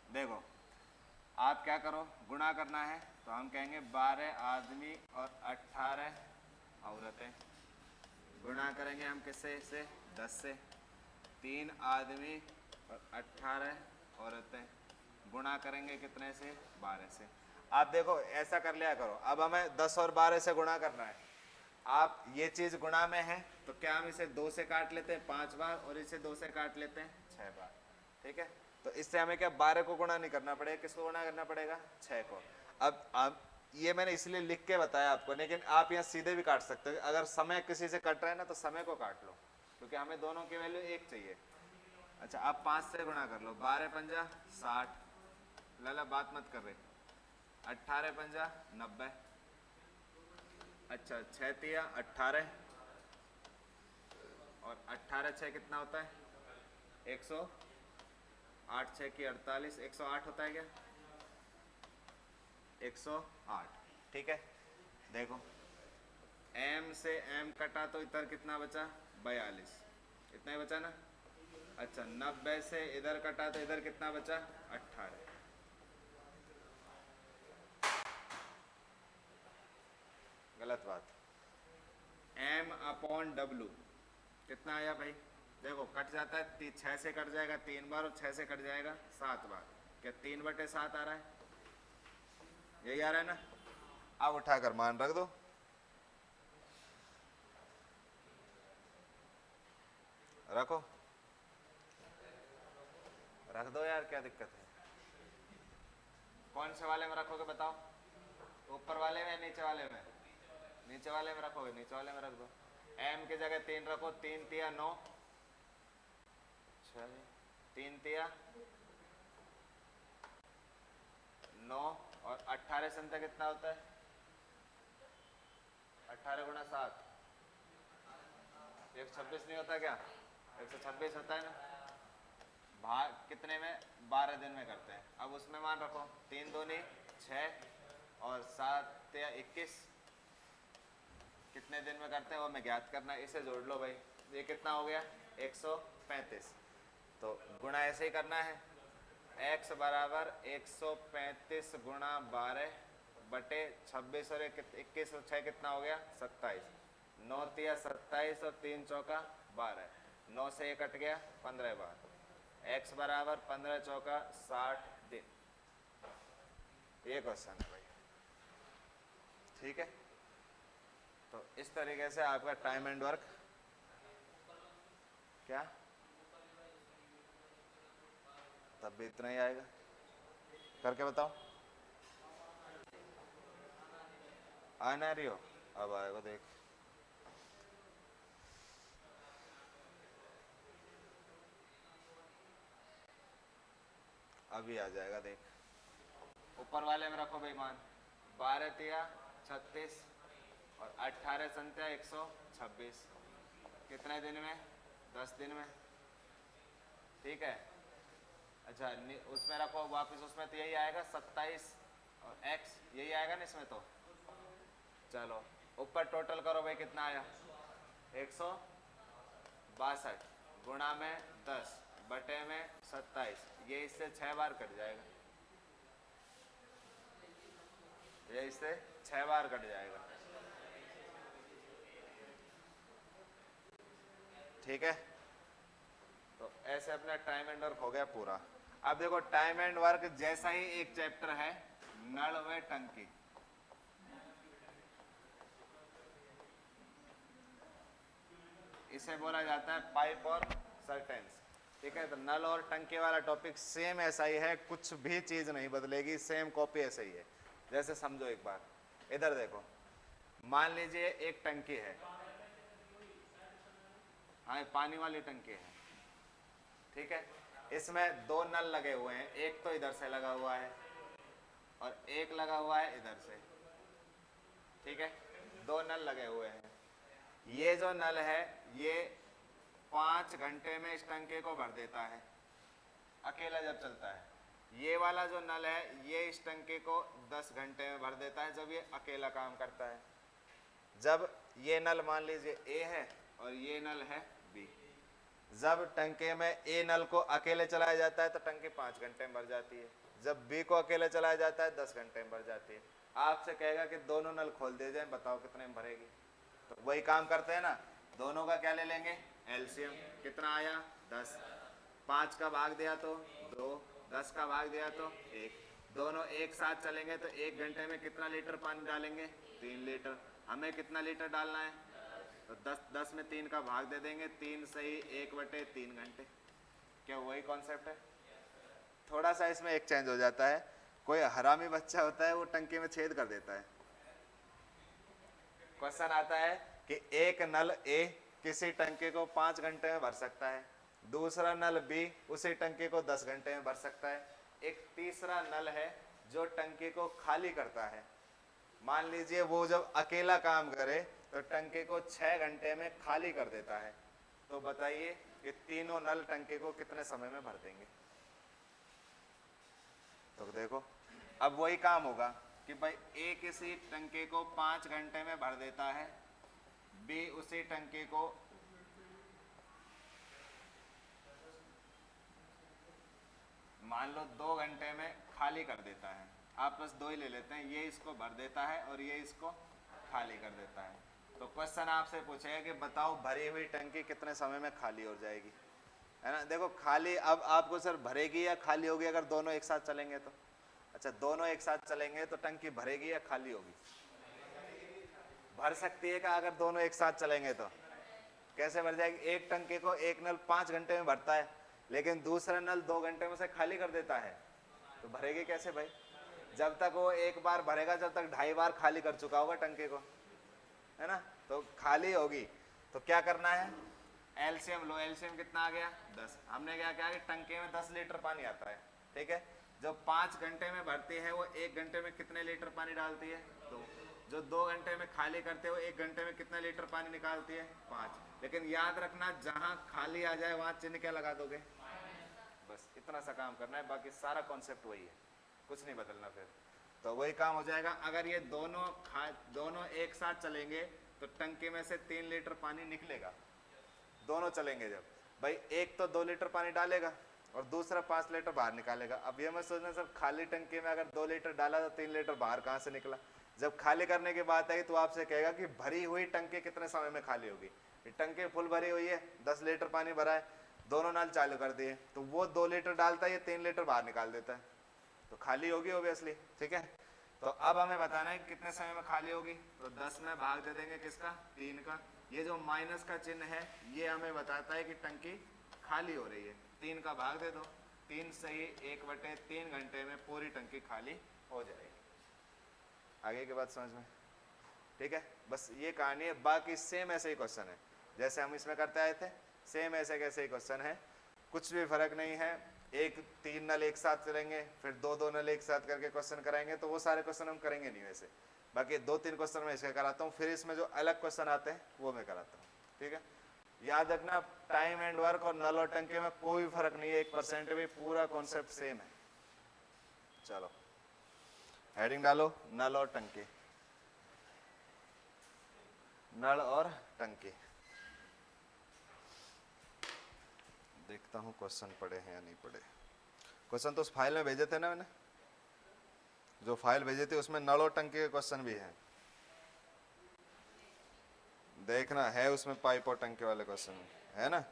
देखो आप क्या करो, गुणा करना है तो हम कहेंगे 12 आदमी और 18 औरतें। गुणा करेंगे हम किससे से, 10 से। 3 आदमी और 18 औरतें गुणा करेंगे कितने से, 12 से। आप देखो ऐसा कर लिया करो, अब हमें 10 और 12 से गुणा करना है। आप ये चीज गुणा में है तो क्या हम इसे 2 से काट लेते हैं 5 बार, और इसे 2 से काट लेते हैं 6 बार। ठीक है, तो इससे हमें क्या 12 को गुणा नहीं करना पड़ेगा, किसको गुणा करना पड़ेगा, 6 को। अब ये मैंने इसलिए लिख के बताया आपको, लेकिन आप यहाँ सीधे भी काट सकते हो। अगर समय किसी से कट रहा है ना तो समय को काट लो, क्योंकि हमें दोनों की वैल्यू 1 चाहिए। अच्छा आप 5 से गुणा कर लो, 12 पंजा 60, लाला बात मत कर रहे, 18 पंजा 90, अच्छा 6 तिया 18, और 18 6 कितना होता है, 108, 6 की 48, 108 होता है क्या, 108। ठीक है, देखो m से m कटा तो इधर कितना बचा, 42, इतना ही बचा ना। अच्छा 90 से इधर कटा तो इधर कितना बचा, 18। गलत बात, m/w कितना आया भाई, देखो कट जाता है, 6 से कट जाएगा 3 बार, और 6 से कट जाएगा 7 बार, क्या 3/7 आ रहा है, यही आ रहा है ना। अब उठाकर मान रख दो, रखो, रख दो यार, क्या दिक्कत है। कौन से वाले में रखोगे बताओ, ऊपर वाले में, नीचे वाले में, नीचे वाले में रखोगे, नीचे वाले में रख दो। m की जगह 3 रखो, 3 तिया 9, 3 तिया 9, और 18 संख्या कितना होता है, 18 गुणा 7, 126 नहीं होता क्या, 126 होता है ना। भाग कितने में, 12 दिन में करते हैं। अब उसमें मान रखो 3 दूनी 6 और 7 या 21, कितने दिन में करते हैं वो हमें ज्ञात करना है। इसे जोड़ लो भाई, ये कितना हो गया, 135। तो गुणा ऐसे ही करना है, x बराबर 135 गुणा 12 बटे 26 और 21 और 6 कितना हो गया, 27। 9 तिया 27 और 3 चौका 12, 9 से 1 कट गया 15 बार। x बराबर 15 चौका 60 दिन। ये क्वेश्चन है भाई, ठीक है। तो इस तरीके से आपका टाइम एंड वर्क, क्या तब भी इतना ही आएगा, करके बताओ। आ ना रही हो, अब आएगा देख, अभी आ जाएगा देख। ऊपर वाले में रखो भाई मान, 12 तिया 36 और 18 संत्या 126, कितने दिन में, 10 दिन में। ठीक है, अच्छा उसमें रखो वापस, उसमें तो यही आएगा 27 और x यही आएगा ना इसमें तो। चलो ऊपर टोटल करो भाई, कितना आया, 162 गुणा में 10 बटे में 27, ये इससे 6 बार कट जाएगा, ये इससे 6 बार कट जाएगा। ठीक है, तो ऐसे अपना टाइम एंड वर्क हो गया पूरा। अब देखो टाइम एंड वर्क जैसा ही एक चैप्टर है, नल व टंकी। इसे बोला जाता है पाइप और सर्टेंस। ठीक है, तो नल और टंकी वाला टॉपिक सेम ऐसा ही है, कुछ भी चीज नहीं बदलेगी, सेम कॉपी ऐसे ही है। जैसे समझो एक बार, इधर देखो, मान लीजिए एक टंकी है, हाँ पानी वाली टंकी है। ठीक है, इसमें 2 नल लगे हुए हैं, एक तो इधर से लगा हुआ है और एक लगा हुआ है इधर से। ठीक है, 2 नल लगे हुए हैं। ये जो नल है ये 5 घंटे में इस टंकी को भर देता है, अकेला जब चलता है। ये वाला जो नल है ये इस टंकी को 10 घंटे में भर देता है जब ये अकेला काम करता है। जब ये नल मान लीजिए ए है और ये नल है बी, जब टंकी में ए नल को अकेले चलाया जाता है तो टंकी 5 घंटे में भर जाती है, जब बी को अकेले चलाया जाता है 10 घंटे में भर जाती है। आपसे कहेगा कि दोनों नल खोल दिए जाए, बताओ कितने में भरेगी? तो वही काम करते हैं ना, दोनों का क्या ले लेंगे एलसीएम। कितना आया 10, 5 का भाग दिया तो 2, 10 का भाग दिया तो 1। दोनों एक साथ चलेंगे तो 1 घंटे में कितना लीटर पानी डालेंगे 3 लीटर। हमें कितना लीटर डालना है तो 10 में 3 का भाग दे देंगे, 3 सही 1/3 घंटे। क्या वही कॉन्सेप्ट है? थोड़ा सा इसमें एक चेंज हो जाता है, कोई हरामी बच्चा होता है वो टंकी में छेद कर देता है। क्वेश्चन आता है कि एक नल ए किसी टंकी को 5 घंटे में भर सकता है, दूसरा नल बी उसी टंकी को 10 घंटे में भर सकता है, एक तीसरा नल है जो टंकी को खाली करता है। मान लीजिए वो जब अकेला काम करे तो टंकी को 6 घंटे में खाली कर देता है। तो बताइए कि तीनों नल टंकी को कितने समय में भर देंगे? तो देखो अब वही काम होगा कि भाई ए किसी टंकी को 5 घंटे में भर देता है, बी उसी टंकी को मान लो 2 घंटे में खाली कर देता है। आप बस 2 ही ले लेते हैं, ये इसको भर देता है और ये इसको खाली कर देता है। तो क्वेश्चन आपसे पूछेगा कि बताओ भरी हुई टंकी कितने समय में खाली हो जाएगी, है ना? देखो खाली अब आपको सर भरेगी या खाली होगी अगर दोनों एक साथ चलेंगे तो? अच्छा दोनों एक साथ चलेंगे तो टंकी भरेगी या खाली होगी? भर सकती है क्या अगर दोनों एक साथ चलेंगे तो? कैसे भर जाएगी? एक टंकी को एक नल 5 घंटे में भरता है लेकिन दूसरा नल 2 घंटे में से खाली कर देता है, तो भरेगी कैसे भाई? जब तक वो एक बार भरेगा जब तक 2.5 बार खाली कर चुका होगा टंकी को, है ना? तो खाली होगी। तो क्या करना है एलसीएम लो। एलसीएम कितना आ गया 10। हमने क्या किया कि टंकी में 10 लीटर पानी आता है, ठीक है? जो 5 घंटे में भरती है वो 1 घंटे में कितने लीटर पानी डालती है 2। जो 2 घंटे में खाली करते हो 1 घंटे में कितने लीटर पानी निकालती है 5। लेकिन याद रखना जहां खाली आ जाए वहां चिन्ह क्या लगा दोगे, बस इतना सा काम करना है, बाकी सारा कॉन्सेप्ट वही है, कुछ नहीं बदलना। फिर तो वही काम हो जाएगा। अगर ये दोनों एक साथ चलेंगे तो टंकी में से 3 लीटर पानी निकलेगा। दोनों चलेंगे जब भाई एक तो 2 लीटर पानी डालेगा और दूसरा 5 लीटर बाहर निकालेगा। अब ये मत सोचना सर खाली टंकी में अगर 2 लीटर डाला तो 3 लीटर बाहर कहाँ से निकला। जब खाली करने की बात आई तो आपसे कहेगा कि भरी हुई टंकी कितने समय में खाली होगी। टंकी फुल भरी हुई है, 10 लीटर पानी भरा है, दोनों नल चालू कर दिए तो वो 2 लीटर डालता है, ये 3 लीटर बाहर निकाल देता है, तो खाली होगी ऑब्वियसली, ठीक है? तो अब हमें बताना है कितने समय में खाली होगी। तो 10 में भाग दे देंगे किसका 3 का। ये जो माइनस का चिन्ह है ये हमें बताता है कि टंकी खाली हो रही है। 3 का भाग दे दो, 3 सही 1/3 घंटे में पूरी टंकी खाली हो जाएगी। आगे की बात समझ में, ठीक है? बस ये कहानी है, बाकी सेम ऐसे ही क्वेश्चन है जैसे हम इसमें करते आए थे, सेम ऐसे कैसे ही क्वेश्चन है, कुछ भी फर्क नहीं है। 3 नल एक साथ चलेंगे फिर 2 नल एक साथ करके क्वेश्चन कराएंगे, तो वो सारे क्वेश्चन हम करेंगे नहीं वैसे। बाकी 2-3 क्वेश्चन मैं इसके कराता हूँ, फिर इसमें जो अलग क्वेश्चन आते हैं वो मैं कराता हूँ, ठीक है? याद रखना टाइम एंड वर्क और नल और टंकी में कोई फर्क नहीं है, 1% भी, पूरा कॉन्सेप्ट सेम है। चलो हेडिंग डालो नल और टंकी, नल और टंकी। देखता हूँ क्वेश्चन पढ़े हैं या नहीं पढ़े। क्वेश्चन तो उस फाइल में भेजे थे ना मैंने, जो फाइल भेजी थी उसमें नल और टंकी के क्वेश्चन भी हैं, देखना है उसमें पाइप और टंकी वाले क्वेश्चन है ना।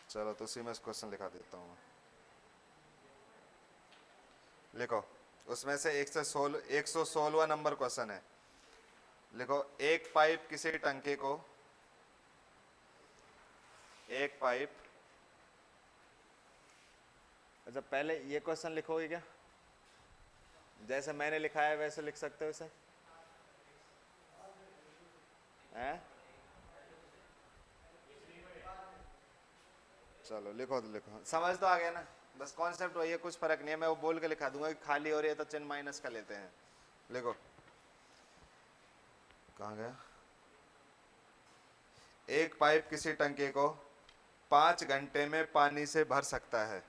चलो तो उसी में क्वेश्चन लिखा देता हूँ। लिखो उसमें से 116वां नंबर क्वेश्चन है। लिखो एक पाइप किसी टंकी को, एक पाइप, अच्छा पहले ये क्वेश्चन लिखोगे क्या? जैसे मैंने लिखा है वैसे लिख सकते हो इसे, हैं? चलो लिखो तो लिखो, समझ तो आ गया ना, बस कॉन्सेप्ट वही है, कुछ फर्क नहीं है। मैं वो बोल के लिखा दूंगा कि खाली हो रही है तो चिन्ह माइनस का लेते हैं। लिखो कहाँ गया, एक पाइप किसी टंकी को 5 घंटे में पानी से भर सकता है।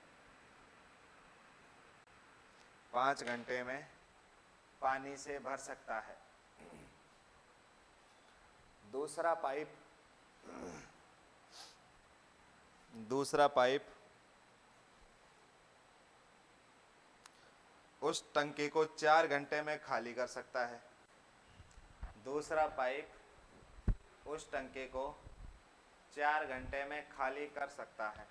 5 घंटे में पानी से भर सकता है। दूसरा पाइप उस टंकी को 4 घंटे में खाली कर सकता है। दूसरा पाइप उस टंकी को 4 घंटे में खाली कर सकता है।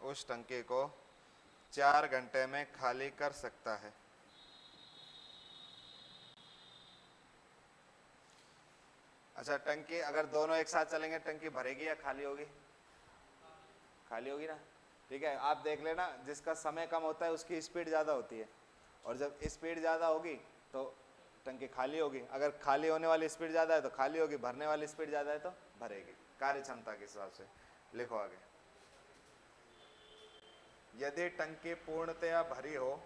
उस टंकी को 4 घंटे में खाली कर सकता है। अच्छा, टंकी अगर दोनों एक साथ चलेंगे टंकी भरेगी या खाली होगी? खाली होगी ना। ठीक है, आप देख लेना, जिसका समय कम होता है उसकी स्पीड ज़्यादा होती है, और जब स्पीड ज़्यादा होगी तो टंकी खाली होगी। अगर खाली होने वाली स्पीड ज़्यादा है तो खाली होगी, भरने वाली स्पीड ज़्यादा है तो भरेगी, कार्य क्षमता के हिसाब से। लिखो आगे। यदि टंकी पूर्णतया भरी हो,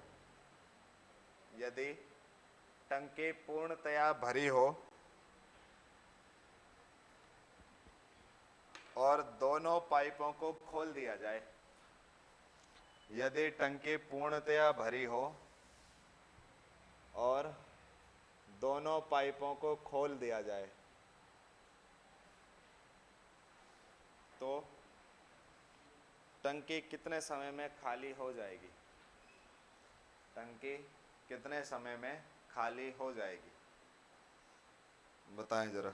यदि टंकी पूर्णतया भरी हो और दोनों पाइपों को खोल दिया जाए, यदि टंकी पूर्णतया भरी हो और दोनों पाइपों को खोल दिया जाए, तो टंकी कितने समय में खाली हो जाएगी? टंकी कितने समय में खाली हो जाएगी? बताएं जरा।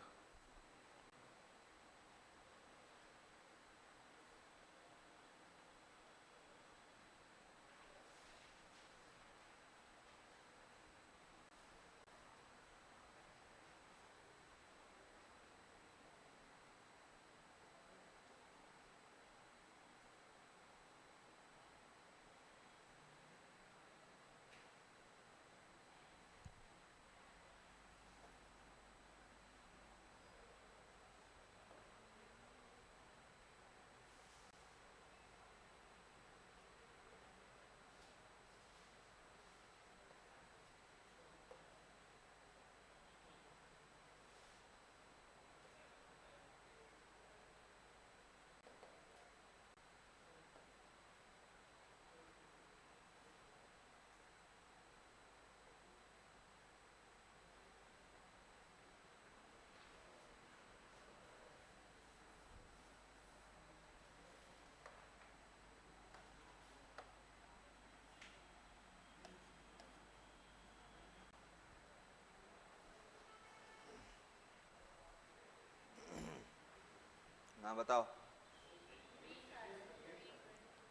हाँ बताओ।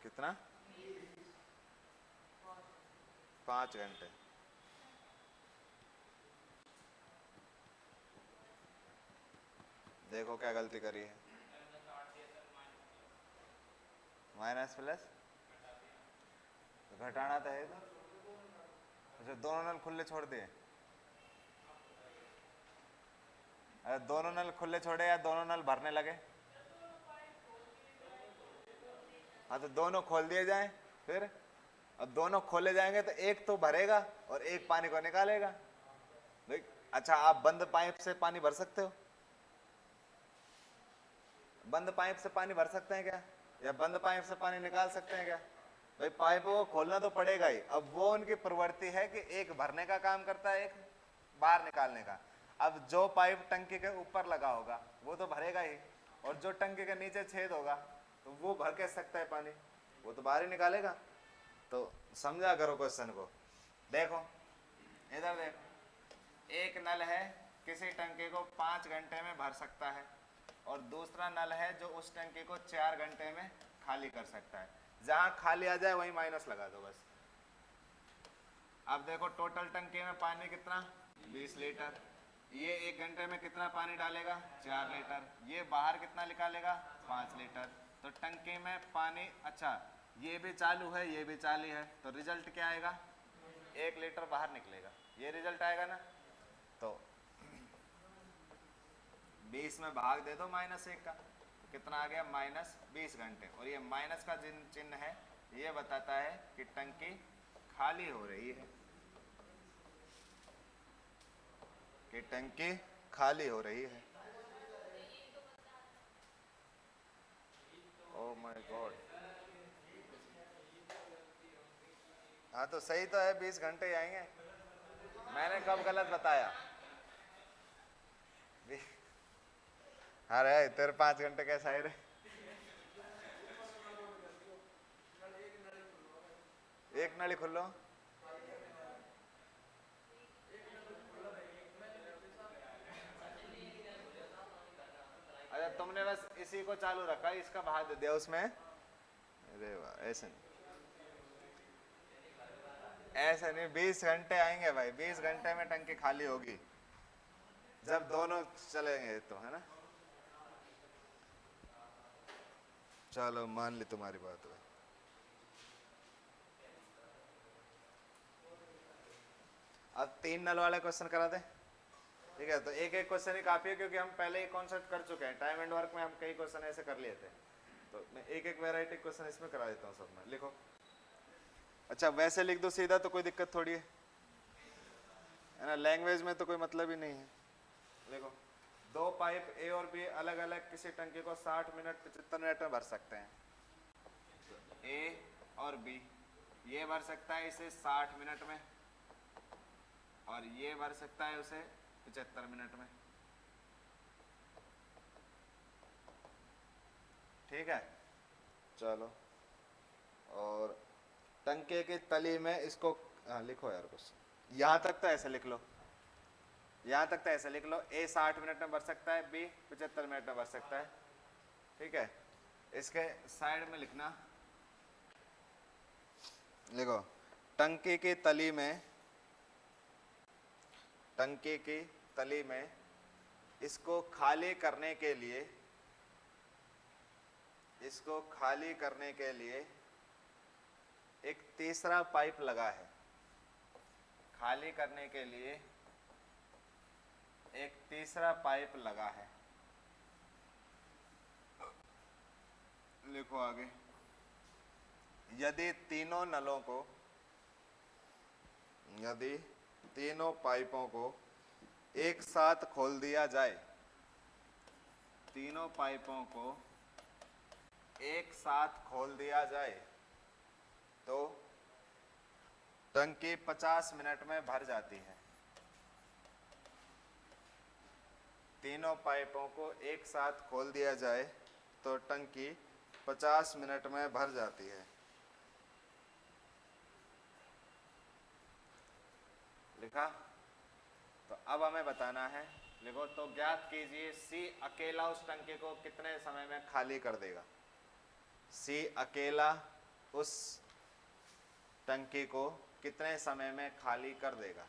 कितना? 5 घंटे। देखो क्या गलती करी है। माइनस प्लस तो घटाना तो है। अच्छा, दोनों नल खुले छोड़ दिए? अरे दोनों नल खुले छोड़े या दोनों नल भरने लगे? हाँ तो दोनों खोल दिए जाएं फिर। अब दोनों खोले जाएंगे तो एक तो भरेगा और एक पानी को निकालेगा। देख, अच्छा आप बंद पाइप से पानी भर सकते हो? बंद पाइप से पानी भर सकते हैं क्या? या बंद पाइप से पानी निकाल सकते हैं क्या? भाई पाइप को खोलना तो पड़ेगा ही। अब वो उनकी प्रवृत्ति है कि एक भरने का काम करता है, एक बाहर निकालने का। अब जो पाइप टंकी के ऊपर लगा होगा वो तो भरेगा ही, और जो टंकी के नीचे छेद होगा तो वो भर के सकता है पानी, वो तो बाहर ही निकालेगा। तो समझा करो क्वेश्चन को। देखो इधर देखो, एक नल है किसी टंकी को 5 घंटे में भर सकता है, और दूसरा नल है जो उस टंकी को 4 घंटे में खाली कर सकता है। जहां खाली आ जाए वहीं माइनस लगा दो बस। अब देखो टोटल टंकी में पानी कितना? 20 लीटर। ये 1 घंटे में कितना पानी डालेगा? 4 लीटर। ये बाहर कितना निकालेगा? 5 लीटर। तो टंकी में पानी, अच्छा ये भी चालू है ये भी चालू है, तो रिजल्ट क्या आएगा? 1 लीटर बाहर निकलेगा, ये रिजल्ट आएगा ना। तो 20 में भाग दे दो -1 का, तो कितना आ गया? -20 घंटे। और ये माइनस का चिन्ह है, ये बताता है कि टंकी खाली हो रही है, कि टंकी खाली हो रही है। Oh my God. हाँ तो सही तो है, 20 घंटे ही आएंगे। मैंने कब गलत बताया? अरे तेरे 5 घंटे कैसा है रे? एक नली खुल लो। अच्छा तुमने बस इसी को चालू रखा, इसका बहा दे दिया उसमें। अरे वाह, ऐसे नहीं, ऐसे नहीं। 20 घंटे आएंगे भाई, 20 घंटे में टंकी खाली होगी जब दोनों चलेंगे तो, है ना। चलो मान ली तुम्हारी बात भाई। अब 3 नल वाले क्वेश्चन करा दे। ठीक है, तो एक एक क्वेश्चन ही काफी है, क्योंकि हम पहले ही कॉन्सेप्ट कर चुके हैं। टाइम एंड वर्क में हम कई क्वेश्चन ऐसे कर लिए थे, तो मैं एक एक वैरायटी क्वेश्चन इसमें करा देता हूँ सब में। लिखो। अच्छा वैसे लिख दो सीधा तो कोई दिक्कत थोड़ी है ना, लैंग्वेज में तो कोई मतलब ही नहीं है। देखो, दो पाइप ए और बी अलग अलग किसी टंकी को 60 मिनट 75 मिनट में भर सकते हैं। ए और बी, ये भर सकता है इसे 60 मिनट में, और ये भर सकता है उसे 75 मिनट में। ठीक है, चलो। और टंके की तली में इसको, हाँ लिखो यार कुछ, यहाँ तक तो ऐसे लिख लो, यहाँ तक तो ऐसे लिख लो। ए 60 मिनट में भर सकता है, बी 75 मिनट में भर सकता है। ठीक है, इसके साइड में लिखना, लिखो टंकी की तली में, टंकी की तली में इसको खाली करने के लिए, इसको खाली करने के लिए एक तीसरा पाइप लगा है। खाली करने के लिए एक तीसरा पाइप लगा है। लिखो आगे। यदि तीनों नलों को, यदि तीनों पाइपों को एक साथ खोल दिया जाए, तीनों पाइपों को एक साथ खोल दिया जाए तो टंकी 50 मिनट में भर जाती है। तीनों पाइपों को एक साथ खोल दिया जाए तो टंकी 50 मिनट में भर जाती है। लिखा? तो अब हमें बताना है, लिखो। तो ज्ञात कीजिए सी अकेला उस टंकी को कितने समय में खाली कर देगा। सी अकेला उस टंकी को कितने समय में खाली कर देगा।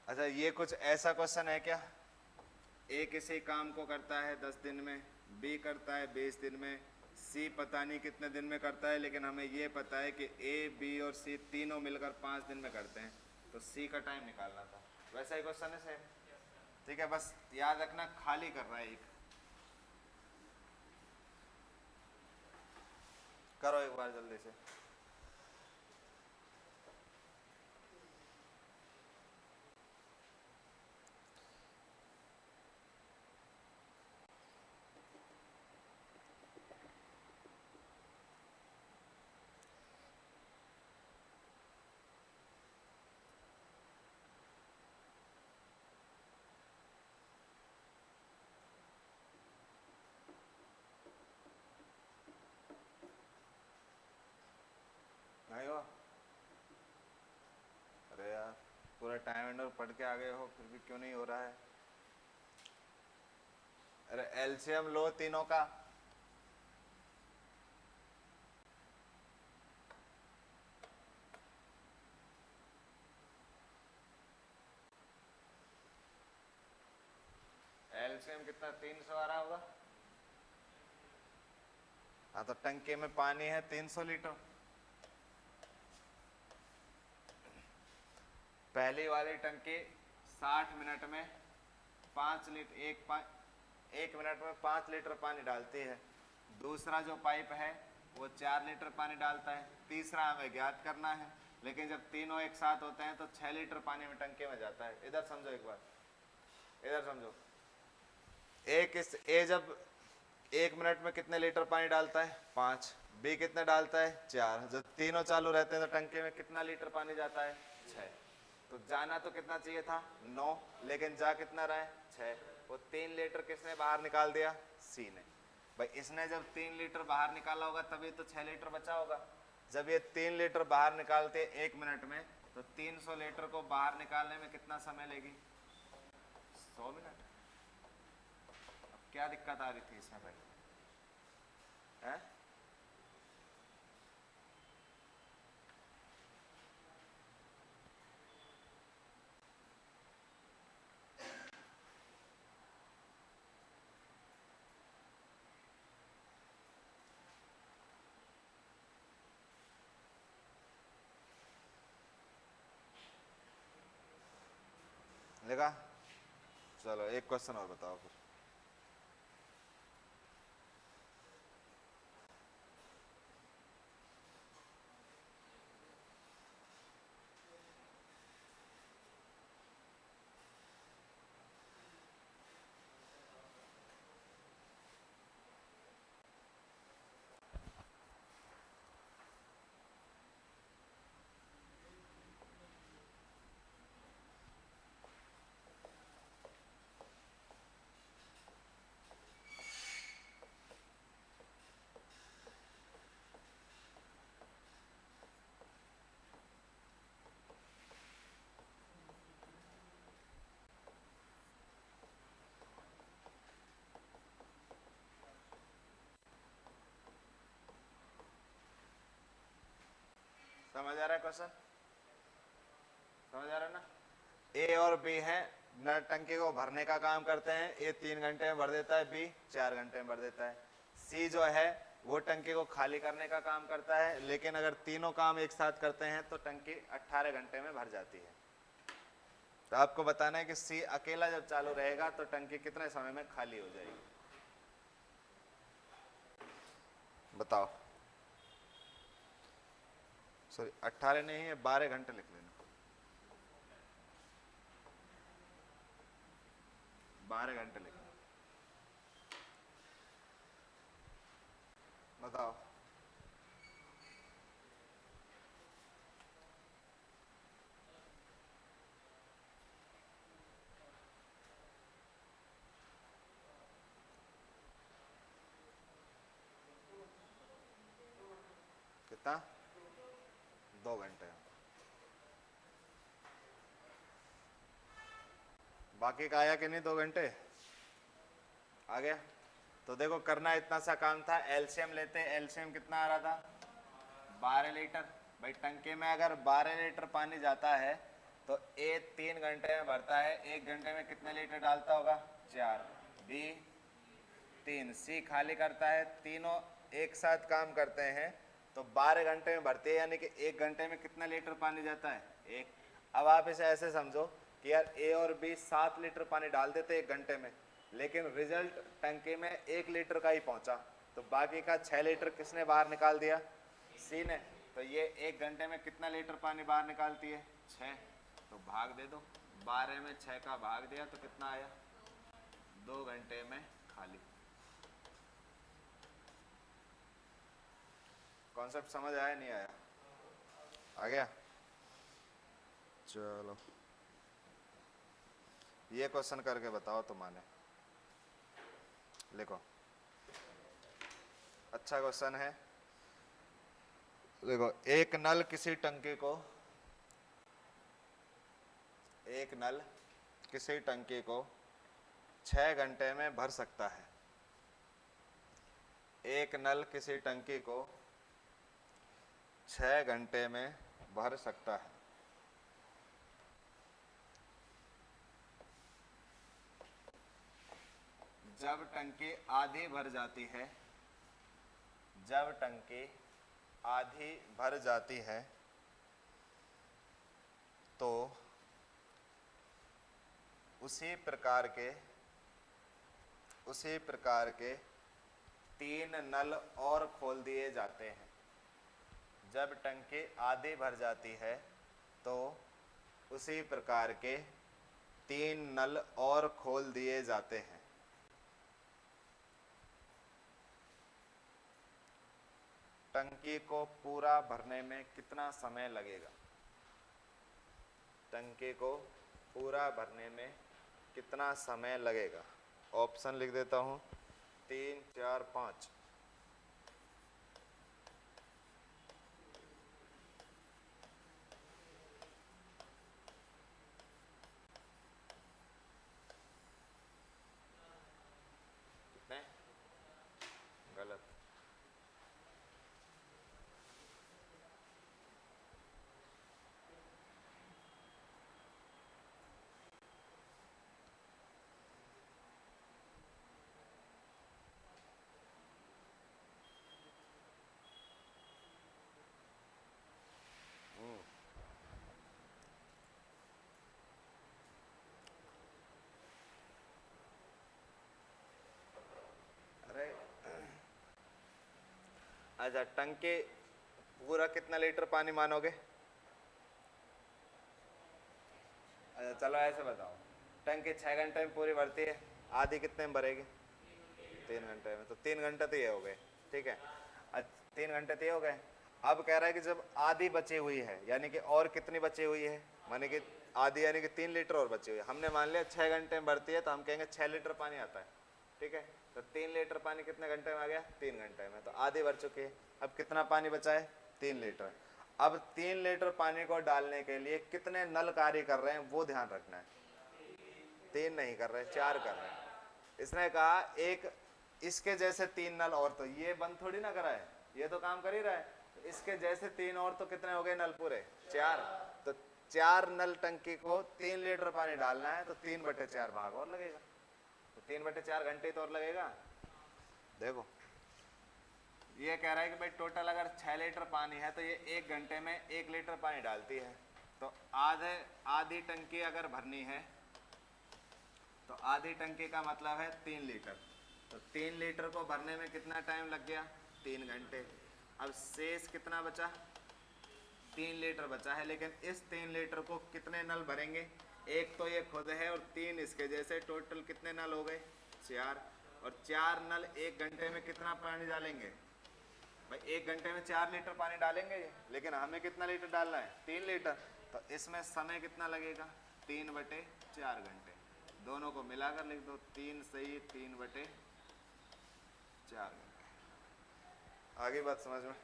अच्छा ये कुछ ऐसा क्वेश्चन है क्या? ए किसी काम को करता है 10 दिन में, बी करता है 20 दिन में, सी पता नहीं कितने दिन में करता है, लेकिन हमें ये पता है कि ए बी और सी तीनों मिलकर 5 दिन में करते हैं, तो सी का टाइम निकालना था। वैसा ही क्वेश्चन है सेम। ठीक है, बस याद रखना खाली कर रहा है एक। करो एक बार जल्दी से। नहीं हो? अरे यार पूरा टाइम एंड पढ़ के आ गए हो, फिर भी क्यों नहीं हो रहा है? अरे एलसीएम लो तीनों का। एलसीएम कितना, 300 आ रहा होगा। हाँ तो टंकी में पानी है 300 लीटर। पहली वाली टंकी 60 मिनट में 5 लीटर, एक मिनट में 5 लीटर पानी डालती है। दूसरा जो पाइप है वो 4 लीटर पानी डालता है। तीसरा हमें ज्ञात करना है, लेकिन जब तीनों एक साथ होते हैं तो 6 लीटर पानी में टंकी में जाता है। इधर समझो एक बार, इधर समझो। ए जब 1 मिनट में कितने लीटर पानी डालता है? 5। बी कितना डालता है 4। जब तीनों चालू रहते हैं तो टंकी में कितना लीटर पानी जाता है 6। तो जाना तो कितना चाहिए था 9, लेकिन जा कितना रहा है 6। वो 3 लीटर किसने बाहर निकाल दिया सी ने। भाई इसने जब 3 लीटर बाहर निकाला होगा तभी तो 6 लीटर बचा होगा। जब ये 3 लीटर बाहर निकालते 1 मिनट में तो 300 लीटर को बाहर निकालने में कितना समय लेगी 100 मिनट। अब क्या दिक्कत आ रही थी इसमें भाई है? लगा? चलो एक क्वेश्चन और बताओ फिर। समझ आ रहा है क्वेश्चन? समझ आ रहा है ना? ए और बी है न टंकी को भरने का काम करते हैं। ए 3 घंटे में भर देता है, बी 4 घंटे में भर देता है। सी जो है वो टंकी को खाली करने का काम करता है, लेकिन अगर तीनों काम एक साथ करते हैं तो टंकी 18 घंटे में भर जाती है। तो आपको बताना है कि सी अकेला जब चालू रहेगा तो टंकी कितने समय में खाली हो जाएगी, बताओ। सॉरी 18 नहीं है, 12 घंटे लिख लेना, 12 घंटे लिखना। बताओ। कितना? 2 घंटे। बाकी का आया कि नहीं 2 घंटे? आ गया? तो देखो करना इतना सा काम था। एलसीएम लेते हैं, एलसीएम कितना आ रहा था 12 लीटर। भाई टंकी में अगर 12 लीटर पानी जाता है तो ए 3 घंटे में भरता है, 1 घंटे में कितने लीटर डालता होगा 4। बी 3, सी खाली करता है। तीनों एक साथ काम करते हैं तो 12 घंटे में भरते हैं, यानी कि 1 घंटे में कितना लीटर पानी जाता है 1। अब आप इसे ऐसे समझो कि यार ए और बी 7 लीटर पानी डाल देते 1 घंटे में, लेकिन रिजल्ट टंकी में 1 लीटर का ही पहुंचा, तो बाकी का 6 लीटर किसने बाहर निकाल दिया सी ने। तो ये 1 घंटे में कितना लीटर पानी बाहर निकालती है 6। तो भाग दे दो, 12 में 6 का भाग दिया तो कितना आया 2 घंटे में खाली। कॉन्सेप्ट समझ आया नहीं आया? आ गया? चलो ये क्वेश्चन करके बताओ तो माने। लिखो, अच्छा क्वेश्चन है। देखो एक नल किसी टंकी को, एक नल किसी टंकी को 6 घंटे में भर सकता है। एक नल किसी टंकी को 6 घंटे में भर सकता है। जब टंकी आधी भर जाती है, जब टंकी आधी भर जाती है तो उसी प्रकार के 3 नल और खोल दिए जाते हैं। जब टंकी आधी भर जाती है तो उसी प्रकार के 3 नल और खोल दिए जाते हैं। टंकी को पूरा भरने में कितना समय लगेगा? टंकी को पूरा भरने में कितना समय लगेगा? ऑप्शन लिख देता हूं, 3, 4, 5। कितने? गलत। अरे अच्छा, टंकी पूरा कितना लीटर पानी मानोगे? अच्छा चलो ऐसे बताओ, टंकी 6 घंटे में पूरी भरती है, आधी कितने में भरेगी? 3 घंटे में। तो 3 घंटे तो ये हो गए, ठीक है। अच्छा 3 घंटे तो ये हो गए। अब कह रहा है कि जब आधी बची हुई है, यानी कि और कितनी बची हुई है, माने कि आधी यानी कि 3 लीटर और बची हुई है। हमने मान लिया 6 घंटे में भरती है, तो हम कहेंगे 6 लीटर पानी आता है, ठीक है। तो 3 लीटर पानी कितने घंटे में आ गया? 3 घंटे में। तो आधी भर चुकी है। अब कितना पानी बचा है? 3 लीटर। अब 3 लीटर पानी को डालने के लिए कितने नल कार्य कर रहे हैं वो ध्यान रखना है। 3 नहीं कर रहे, 4 कर रहे हैं। इसने कहा एक इसके जैसे 3 नल और, तो ये बंद थोड़ी ना करा है, ये तो काम कर ही रहा है। तो इसके जैसे 3 और, तो कितने हो गए नल पूरे? 4। तो 4 नल टंकी को 3 लीटर पानी डालना है, तो 3/4 भाग और लगेगा। तो 3/4 घंटे तो और लगेगा। देखो ये कह रहा है कि भाई टोटल अगर 6 लीटर पानी है तो ये 1 घंटे में 1 लीटर पानी डालती है। तो आधी टंकी अगर भरनी है तो आधी टंकी का मतलब है 3 लीटर। तो 3 लीटर को भरने में कितना टाइम लग गया? 3 घंटे। अब शेष कितना बचा? 3 लीटर बचा है, लेकिन इस 3 लीटर को कितने नल भरेंगे? एक तो ये खुद है और 3 इसके जैसे, टोटल कितने नल हो गए? 4। और 4 नल 1 घंटे में कितना पानी डालेंगे? भाई 1 घंटे में 4 लीटर पानी डालेंगे ये, लेकिन हमें कितना लीटर डालना है? 3 लीटर। तो इसमें समय कितना लगेगा? 3/4 घंटे। दोनों को मिलाकर लिख दो, 3 सही 3/4 घंटे। आगे बात समझ में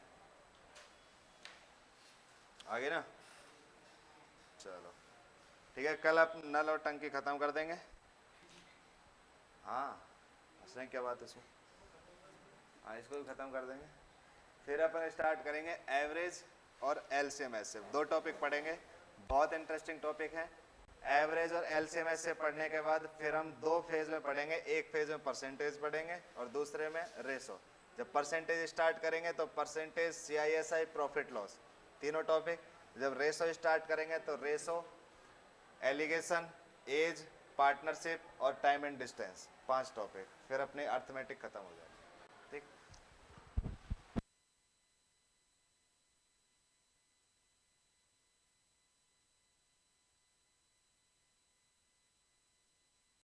आगे ना? चलो ठीक है, कल आप नल और टंकी खत्म कर देंगे। हाँ हंसने क्या बात है इसमें? हाँ इसको भी खत्म कर देंगे। फिर अपन स्टार्ट करेंगे एवरेज और एलसीएम एचसीएफ। 2 टॉपिक पढ़ेंगे, बहुत इंटरेस्टिंग टॉपिक है। एवरेज और एलसीएम एचसीएफ पढ़ने के बाद फिर हम 2 फेज में पढ़ेंगे। एक फेज में परसेंटेज पढ़ेंगे और दूसरे में रेशो। जब परसेंटेज स्टार्ट करेंगे तो परसेंटेज, सीआईएसआई, प्रॉफिट लॉस, तीनों टॉपिक। जब रेशो स्टार्ट करेंगे तो रेशो, एलिगेशन, एज, पार्टनरशिप और टाइम एंड डिस्टेंस, 5 टॉपिक। फिर अपनी अर्थमेटिक खत्म हो जाएगी।